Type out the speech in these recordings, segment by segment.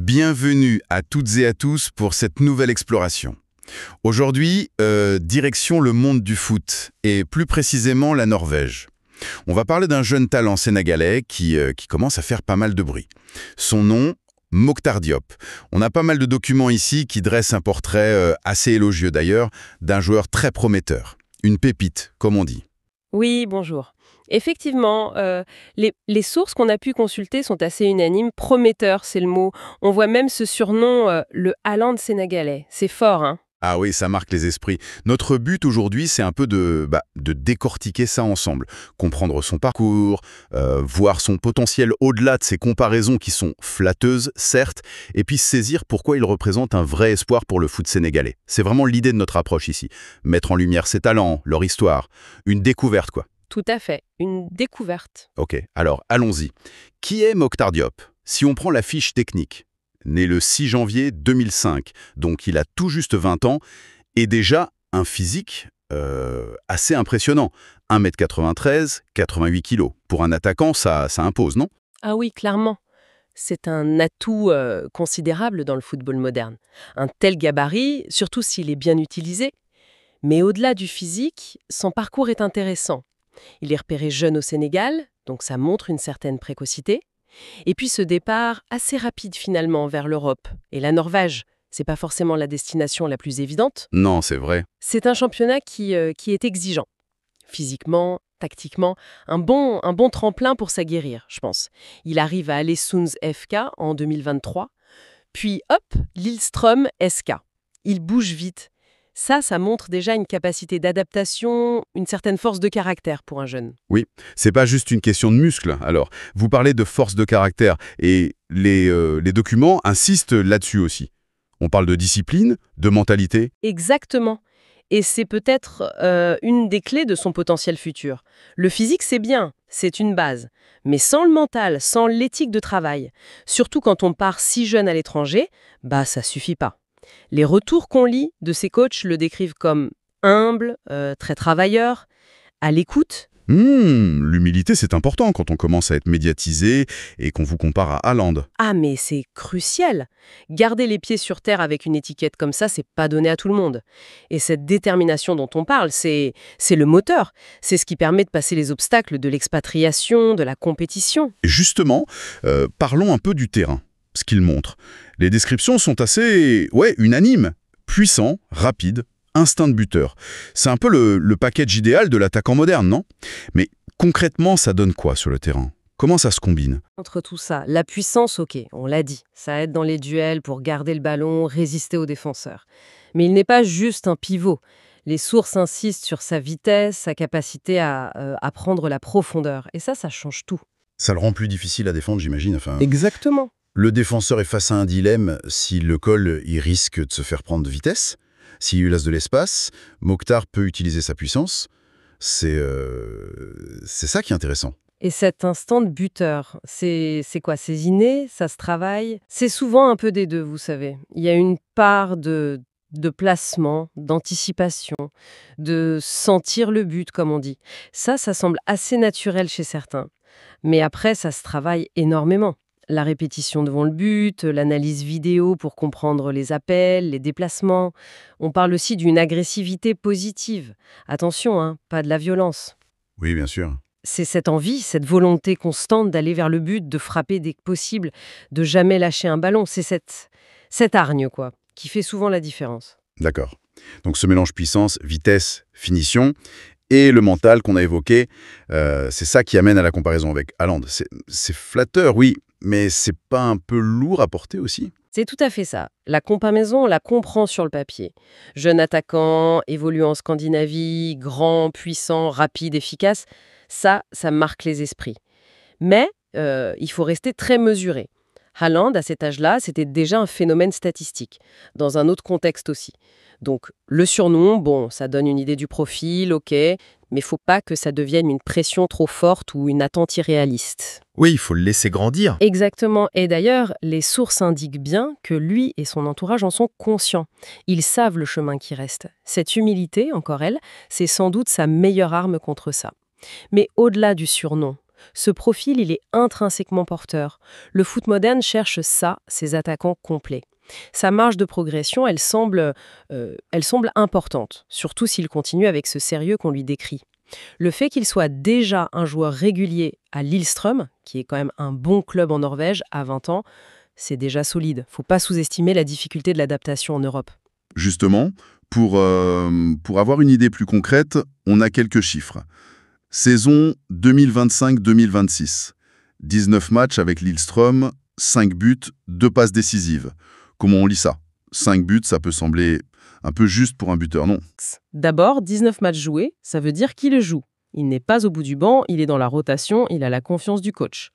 Bienvenue à toutes et à tous pour cette nouvelle exploration. Aujourd'hui, direction le monde du foot, et plus précisément la Norvège. On va parler d'un jeune talent sénégalais qui commence à faire pas mal de bruit. Son nom, Mokhtar Diop. On a pas mal de documents ici qui dressent un portrait assez élogieux d'ailleurs, d'un joueur très prometteur. Une pépite, comme on dit. Oui, bonjour. Effectivement, les sources qu'on a pu consulter sont assez unanimes. Prometteur, c'est le mot. On voit même ce surnom, le Haaland sénégalais. C'est fort, hein? Ah oui, ça marque les esprits. Notre but aujourd'hui, c'est un peu de décortiquer ça ensemble. Comprendre son parcours, voir son potentiel au-delà de ces comparaisons qui sont flatteuses, certes, et puis saisir pourquoi il représente un vrai espoir pour le foot sénégalais. C'est vraiment l'idée de notre approche ici. Mettre en lumière ses talents, leur histoire. Une découverte, quoi. Tout à fait, une découverte. Ok, alors allons-y. Qui est Mokhtar Diop? Si on prend la fiche technique, né le 6 janvier 2005, donc il a tout juste 20 ans, et déjà un physique assez impressionnant. 1m93, 88 kg. Pour un attaquant, ça impose, non? Ah oui, clairement. C'est un atout considérable dans le football moderne. Un tel gabarit, surtout s'il est bien utilisé. Mais au-delà du physique, son parcours est intéressant. Il est repéré jeune au Sénégal, donc ça montre une certaine précocité. Et puis ce départ assez rapide finalement vers l'Europe et la Norvège. C'est pas forcément la destination la plus évidente. Non, c'est vrai. C'est un championnat qui est exigeant. Physiquement, tactiquement, un bon tremplin pour s'aguerrir, je pense. Il arrive à Ålesund FK en 2023, puis hop, Lillestrøm SK. Il bouge vite. Ça montre déjà une capacité d'adaptation, une certaine force de caractère pour un jeune. Oui, c'est pas juste une question de muscle. Alors, vous parlez de force de caractère, et les documents insistent là-dessus aussi. On parle de discipline, de mentalité. Exactement. Et c'est peut-être une des clés de son potentiel futur. Le physique, c'est bien, c'est une base. Mais sans le mental, sans l'éthique de travail, surtout quand on part si jeune à l'étranger, ça suffit pas. Les retours qu'on lit de ses coachs le décrivent comme humble, très travailleur, à l'écoute. L'humilité, c'est important quand on commence à être médiatisé et qu'on vous compare à Haaland. Ah mais c'est crucial. Garder les pieds sur terre avec une étiquette comme ça, c'est pas donné à tout le monde. Et cette détermination dont on parle, c'est le moteur. C'est ce qui permet de passer les obstacles de l'expatriation, de la compétition. Et justement, parlons un peu du terrain, ce qu'il montre. Les descriptions sont assez, unanimes. Puissant, rapide, instinct de buteur. C'est un peu le package idéal de l'attaquant moderne, non? Mais concrètement, ça donne quoi sur le terrain? Comment ça se combine? Entre tout ça, la puissance, ok, on l'a dit, ça aide dans les duels pour garder le ballon, résister aux défenseurs. Mais il n'est pas juste un pivot. Les sources insistent sur sa vitesse, sa capacité à prendre la profondeur. Et ça change tout. Ça le rend plus difficile à défendre, j'imagine. Exactement. Le défenseur est face à un dilemme. S'il le colle, il risque de se faire prendre de vitesse. S'il lui laisse de l'espace, Mokhtar peut utiliser sa puissance. C'est ça qui est intéressant. Et cet instant de buteur, c'est quoi? C'est inné? Ça se travaille? C'est souvent un peu des deux, vous savez. Il y a une part de placement, d'anticipation, de sentir le but, comme on dit. Ça semble assez naturel chez certains. Mais après, ça se travaille énormément. La répétition devant le but, l'analyse vidéo pour comprendre les appels, les déplacements. On parle aussi d'une agressivité positive. Attention, hein, pas de la violence. Oui, bien sûr. C'est cette envie, cette volonté constante d'aller vers le but, de frapper dès que possible, de jamais lâcher un ballon. C'est cette hargne, quoi, qui fait souvent la différence. D'accord. Donc ce mélange puissance, vitesse, finition, et le mental qu'on a évoqué, c'est ça qui amène à la comparaison avec Haaland. C'est flatteur, oui, mais c'est pas un peu lourd à porter aussi? C'est tout à fait ça. La comparaison, on la comprend sur le papier. Jeune attaquant, évoluant en Scandinavie, grand, puissant, rapide, efficace, ça marque les esprits. Mais il faut rester très mesuré. Haaland, à cet âge-là, c'était déjà un phénomène statistique, dans un autre contexte aussi. Donc, le surnom, ça donne une idée du profil, ok, mais faut pas que ça devienne une pression trop forte ou une attente irréaliste. Oui, il faut le laisser grandir. Exactement. Et d'ailleurs, les sources indiquent bien que lui et son entourage en sont conscients. Ils savent le chemin qui reste. Cette humilité, encore elle, c'est sans doute sa meilleure arme contre ça. Mais au-delà du surnom, Ce profil, il est intrinsèquement porteur. Le foot moderne cherche ça, ses attaquants complets. Sa marge de progression, elle semble importante, surtout s'il continue avec ce sérieux qu'on lui décrit. Le fait qu'il soit déjà un joueur régulier à Lillestrøm, qui est quand même un bon club en Norvège, à 20 ans, c'est déjà solide. Faut pas sous-estimer la difficulté de l'adaptation en Europe. Justement, pour avoir une idée plus concrète, on a quelques chiffres. Saison 2025-2026. 19 matchs avec Lillestrøm, 5 buts, 2 passes décisives. Comment on lit ça? 5 buts, ça peut sembler un peu juste pour un buteur, non? D'abord, 19 matchs joués, ça veut dire qu'il joue. Il n'est pas au bout du banc, il est dans la rotation, il a la confiance du coach.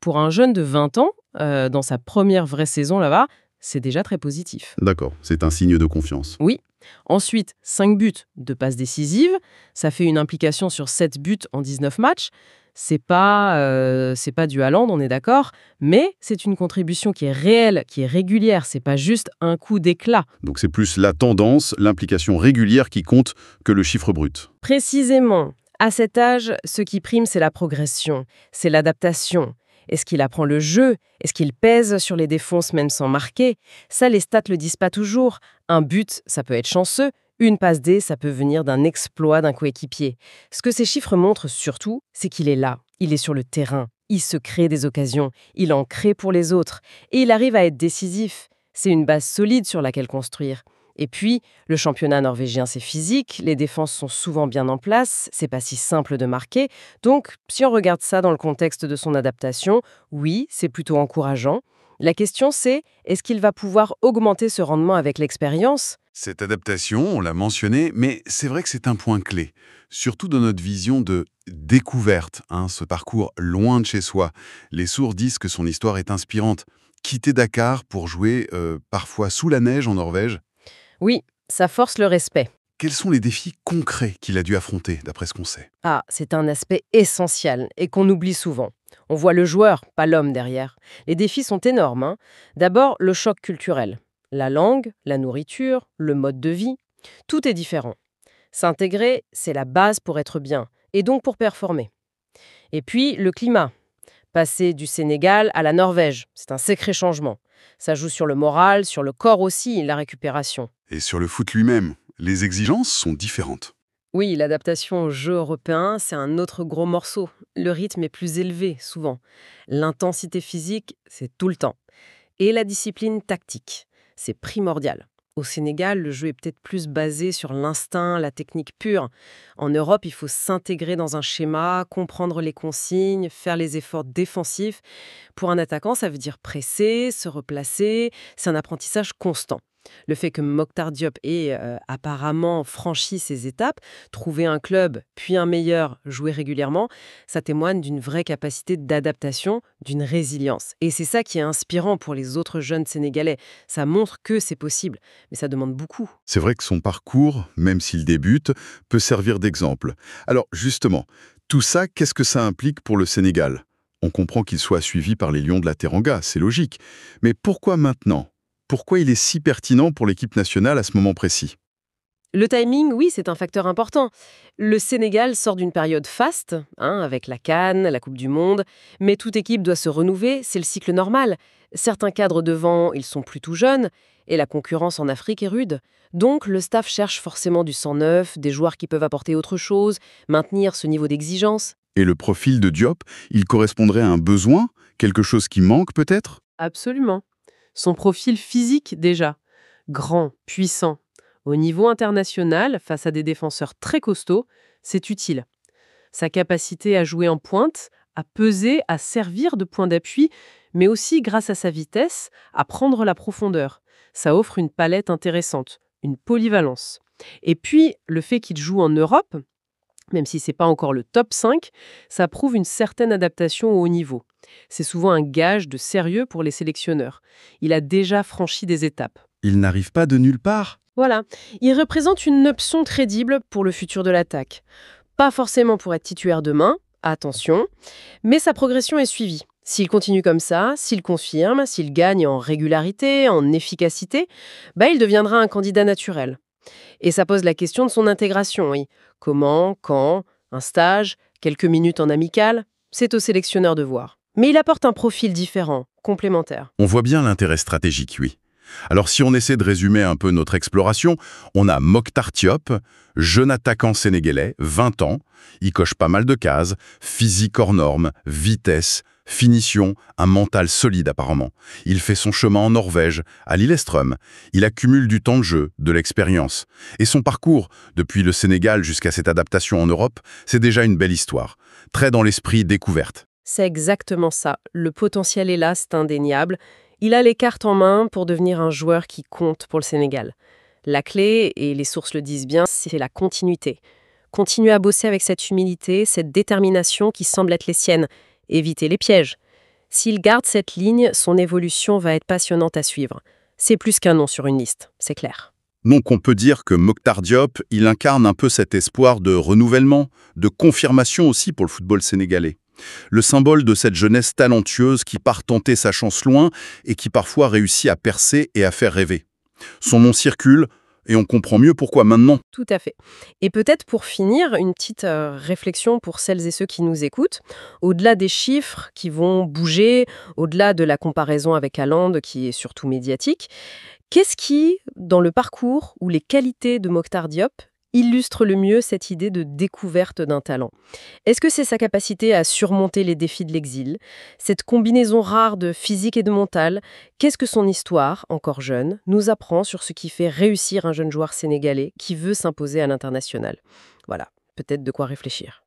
Pour un jeune de 20 ans, dans sa première vraie saison là-bas, c'est déjà très positif. D'accord, c'est un signe de confiance. Oui. Ensuite, 5 buts, 2 passes décisives, ça fait une implication sur 7 buts en 19 matchs. C'est pas du Haaland, on est d'accord, mais c'est une contribution qui est réelle, qui est régulière, c'est pas juste un coup d'éclat. Donc c'est plus la tendance, l'implication régulière qui compte que le chiffre brut. Précisément, à cet âge, ce qui prime, c'est la progression, c'est l'adaptation. Est-ce qu'il apprend le jeu? Est-ce qu'il pèse sur les défenses même sans marquer? Ça, les stats le disent pas toujours. Un but, ça peut être chanceux. Une passe D, ça peut venir d'un exploit d'un coéquipier. Ce que ces chiffres montrent surtout, c'est qu'il est là. Il est sur le terrain. Il se crée des occasions. Il en crée pour les autres. Et il arrive à être décisif. C'est une base solide sur laquelle construire. Et puis, le championnat norvégien, c'est physique, les défenses sont souvent bien en place, c'est pas si simple de marquer. Donc, si on regarde ça dans le contexte de son adaptation, oui, c'est plutôt encourageant. La question, c'est, est-ce qu'il va pouvoir augmenter ce rendement avec l'expérience? Cette adaptation, on l'a mentionné, mais c'est vrai que c'est un point clé, surtout dans notre vision de découverte, ce parcours loin de chez soi. Les sourds disent que son histoire est inspirante. Quitter Dakar pour jouer parfois sous la neige en Norvège. Oui, ça force le respect. Quels sont les défis concrets qu'il a dû affronter, d'après ce qu'on sait? Ah, c'est un aspect essentiel et qu'on oublie souvent. On voit le joueur, pas l'homme derrière. Les défis sont énormes, hein. D'abord, le choc culturel. La langue, la nourriture, le mode de vie, tout est différent. S'intégrer, c'est la base pour être bien, et donc pour performer. Et puis, le climat. Passer du Sénégal à la Norvège, c'est un sacré changement. Ça joue sur le moral, sur le corps aussi, la récupération. Et sur le foot lui-même, les exigences sont différentes. Oui, l'adaptation au jeu européen, c'est un autre gros morceau. Le rythme est plus élevé, souvent. L'intensité physique, c'est tout le temps. Et la discipline tactique, c'est primordial. Au Sénégal, le jeu est peut-être plus basé sur l'instinct, la technique pure. En Europe, il faut s'intégrer dans un schéma, comprendre les consignes, faire les efforts défensifs. Pour un attaquant, ça veut dire presser, se replacer. C'est un apprentissage constant. Le fait que Mokhtar Diop ait apparemment franchi ces étapes, trouvé un club, puis un meilleur, joué régulièrement, ça témoigne d'une vraie capacité d'adaptation, d'une résilience. Et c'est ça qui est inspirant pour les autres jeunes Sénégalais. Ça montre que c'est possible, mais ça demande beaucoup. C'est vrai que son parcours, même s'il débute, peut servir d'exemple. Alors justement, tout ça, qu'est-ce que ça implique pour le Sénégal? On comprend qu'il soit suivi par les Lions de la Teranga, c'est logique. Mais pourquoi maintenant? Pourquoi il est si pertinent pour l'équipe nationale à ce moment précis? Le timing, oui, c'est un facteur important. Le Sénégal sort d'une période faste, avec la CAN, la Coupe du Monde, mais toute équipe doit se renouveler, c'est le cycle normal. Certains cadres devant, ils sont plutôt jeunes, et la concurrence en Afrique est rude. Donc, le staff cherche forcément du sang neuf, des joueurs qui peuvent apporter autre chose, maintenir ce niveau d'exigence. Et le profil de Diop, il correspondrait à un besoin? Quelque chose qui manque peut-être? Absolument. Son profil physique déjà, grand, puissant. Au niveau international, face à des défenseurs très costauds, c'est utile. Sa capacité à jouer en pointe, à peser, à servir de point d'appui, mais aussi grâce à sa vitesse, à prendre la profondeur. Ça offre une palette intéressante, une polyvalence. Et puis, le fait qu'il joue en Europe, même si c'est pas encore le top 5, ça prouve une certaine adaptation au haut niveau. C'est souvent un gage de sérieux pour les sélectionneurs. Il a déjà franchi des étapes. Il n'arrive pas de nulle part. Voilà, il représente une option crédible pour le futur de l'attaque. Pas forcément pour être titulaire demain, attention, mais sa progression est suivie. S'il continue comme ça, s'il confirme, s'il gagne en régularité, en efficacité, il deviendra un candidat naturel. Et ça pose la question de son intégration, oui. Comment, quand, un stage, quelques minutes en amical. c'est au sélectionneur de voir. Mais il apporte un profil différent, complémentaire. On voit bien l'intérêt stratégique, oui. Alors si on essaie de résumer un peu notre exploration, on a Mokhtar Diop, jeune attaquant sénégalais, 20 ans. Il coche pas mal de cases, physique hors norme, vitesse, finition, un mental solide apparemment. Il fait son chemin en Norvège, à Lillestrøm. Il accumule du temps de jeu, de l'expérience. Et son parcours, depuis le Sénégal jusqu'à cette adaptation en Europe, c'est déjà une belle histoire. Très dans l'esprit découverte. C'est exactement ça. Le potentiel est là, c'est indéniable. Il a les cartes en main pour devenir un joueur qui compte pour le Sénégal. La clé, et les sources le disent bien, c'est la continuité. Continuer à bosser avec cette humilité, cette détermination qui semble être les siennes. Éviter les pièges. S'il garde cette ligne, son évolution va être passionnante à suivre. C'est plus qu'un nom sur une liste, c'est clair. Donc on peut dire que Mokhtar Diop, il incarne un peu cet espoir de renouvellement, de confirmation aussi pour le football sénégalais. Le symbole de cette jeunesse talentueuse qui part tenter sa chance loin et qui parfois réussit à percer et à faire rêver. Son nom circule et on comprend mieux pourquoi maintenant. Tout à fait. Et peut-être pour finir, une petite réflexion pour celles et ceux qui nous écoutent. Au-delà des chiffres qui vont bouger, au-delà de la comparaison avec Haaland qui est surtout médiatique, qu'est-ce qui, dans le parcours ou les qualités de Mokhtar Diop, illustre le mieux cette idée de découverte d'un talent? Est-ce que c'est sa capacité à surmonter les défis de l'exil? Cette combinaison rare de physique et de mental? Qu'est-ce que son histoire, encore jeune, nous apprend sur ce qui fait réussir un jeune joueur sénégalais qui veut s'imposer à l'international? Voilà, peut-être de quoi réfléchir.